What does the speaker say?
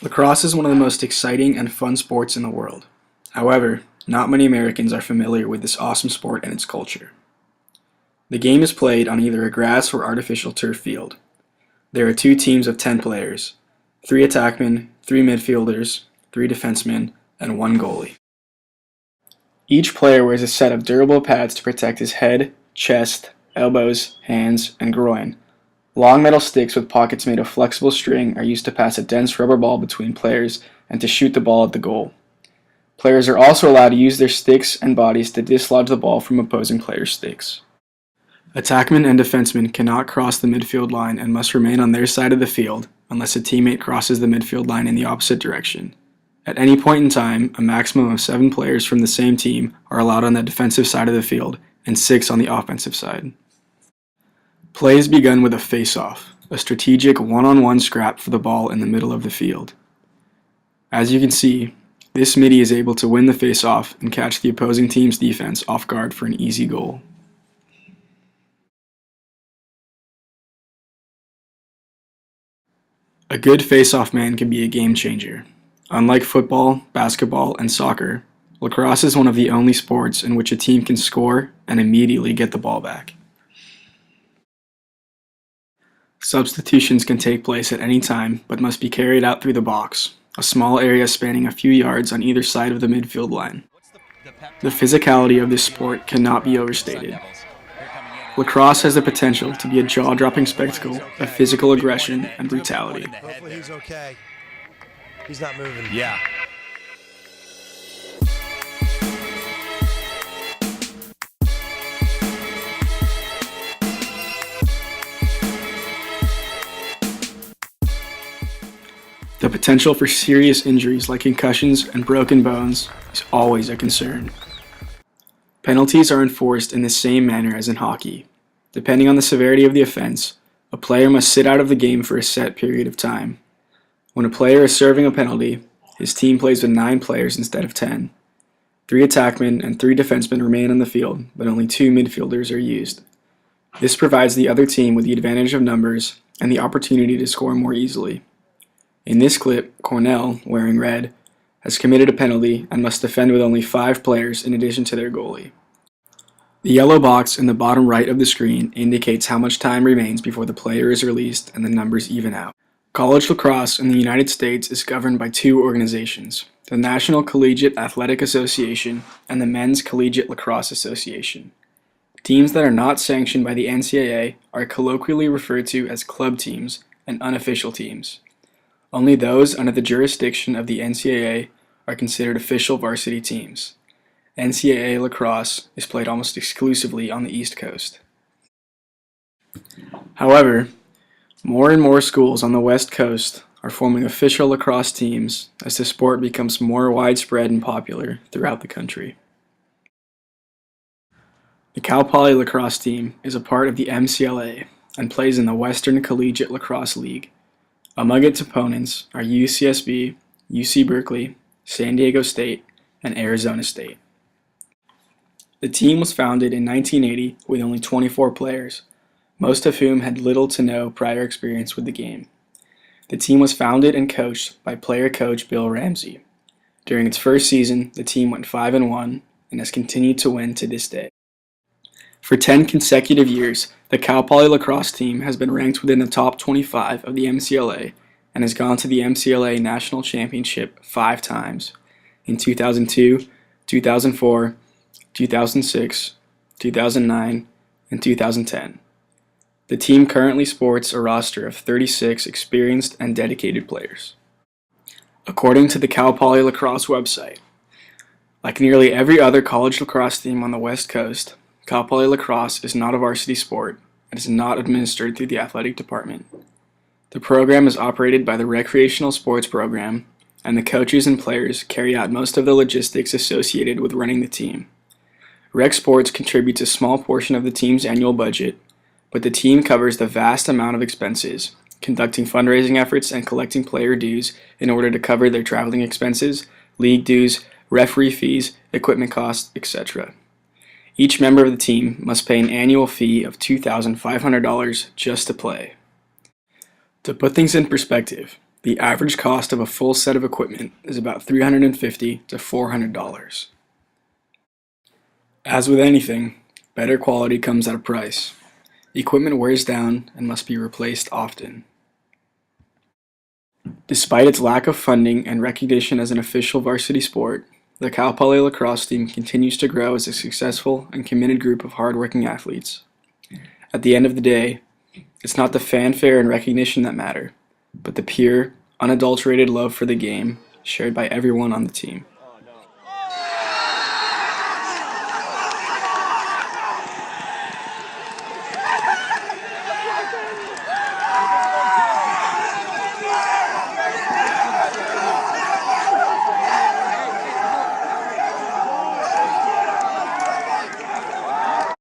Lacrosse is one of the most exciting and fun sports in the world. However, not many Americans are familiar with this awesome sport and its culture. The game is played on either a grass or artificial turf field. There are two teams of 10 players, 3 attackmen, 3 midfielders, 3 defensemen, and 1 goalie. Each player wears a set of durable pads to protect his head, chest, elbows, hands, and groin. Long metal sticks with pockets made of flexible string are used to pass a dense rubber ball between players and to shoot the ball at the goal. Players are also allowed to use their sticks and bodies to dislodge the ball from opposing players' sticks. Attackmen and defensemen cannot cross the midfield line and must remain on their side of the field unless a teammate crosses the midfield line in the opposite direction. At any point in time, a maximum of 7 players from the same team are allowed on the defensive side of the field and 6 on the offensive side. Play is begun with a face-off, a strategic one-on-one scrap for the ball in the middle of the field. As you can see, this midi is able to win the face-off and catch the opposing team's defense off guard for an easy goal. A good face-off man can be a game changer. Unlike football, basketball, and soccer, lacrosse is one of the only sports in which a team can score and immediately get the ball back. Substitutions can take place at any time, but must be carried out through the box, a small area spanning a few yards on either side of the midfield line. The physicality of this sport cannot be overstated. Lacrosse has the potential to be a jaw-dropping spectacle of physical aggression and brutality. Hopefully he's okay. He's not moving. Yeah. The potential for serious injuries like concussions and broken bones is always a concern. Penalties are enforced in the same manner as in hockey. Depending on the severity of the offense, a player must sit out of the game for a set period of time. When a player is serving a penalty, his team plays with 9 players instead of 10. 3 attackmen and 3 defensemen remain on the field, but only 2 midfielders are used. This provides the other team with the advantage of numbers and the opportunity to score more easily. In this clip, Cornell, wearing red, has committed a penalty and must defend with only 5 players in addition to their goalie. The yellow box in the bottom right of the screen indicates how much time remains before the player is released and the numbers even out. College lacrosse in the United States is governed by 2 organizations, the National Collegiate Athletic Association and the Men's Collegiate Lacrosse Association. Teams that are not sanctioned by the NCAA are colloquially referred to as club teams and unofficial teams. Only those under the jurisdiction of the NCAA are considered official varsity teams. NCAA lacrosse is played almost exclusively on the East Coast. However, more and more schools on the West Coast are forming official lacrosse teams as the sport becomes more widespread and popular throughout the country. The Cal Poly lacrosse team is a part of the MCLA and plays in the Western Collegiate Lacrosse League. Among its opponents are UCSB, UC Berkeley, San Diego State, and Arizona State. The team was founded in 1980 with only 24 players, most of whom had little to no prior experience with the game. The team was founded and coached by player-coach Bill Ramsey. During its first season, the team went 5-1 and has continued to win to this day. For 10 consecutive years, the Cal Poly lacrosse team has been ranked within the top 25 of the MCLA and has gone to the MCLA National Championship 5 times, in 2002, 2004, 2006, 2009, and 2010. The team currently sports a roster of 36 experienced and dedicated players. According to the Cal Poly lacrosse website, like nearly every other college lacrosse team on the West Coast, Cal Poly lacrosse is not a varsity sport and is not administered through the athletic department. The program is operated by the Recreational Sports Program, and the coaches and players carry out most of the logistics associated with running the team. Rec Sports contributes a small portion of the team's annual budget, but the team covers the vast amount of expenses, conducting fundraising efforts and collecting player dues in order to cover their traveling expenses, league dues, referee fees, equipment costs, etc. Each member of the team must pay an annual fee of $2,500 just to play. To put things in perspective, The average cost of a full set of equipment is about $350 to $400. As with anything, better quality comes at a price. Equipment wears down and must be replaced often. Despite its lack of funding and recognition as an official varsity sport, the Cal Poly lacrosse team continues to grow as a successful and committed group of hardworking athletes. At the end of the day, it's not the fanfare and recognition that matter, but the pure, unadulterated love for the game shared by everyone on the team.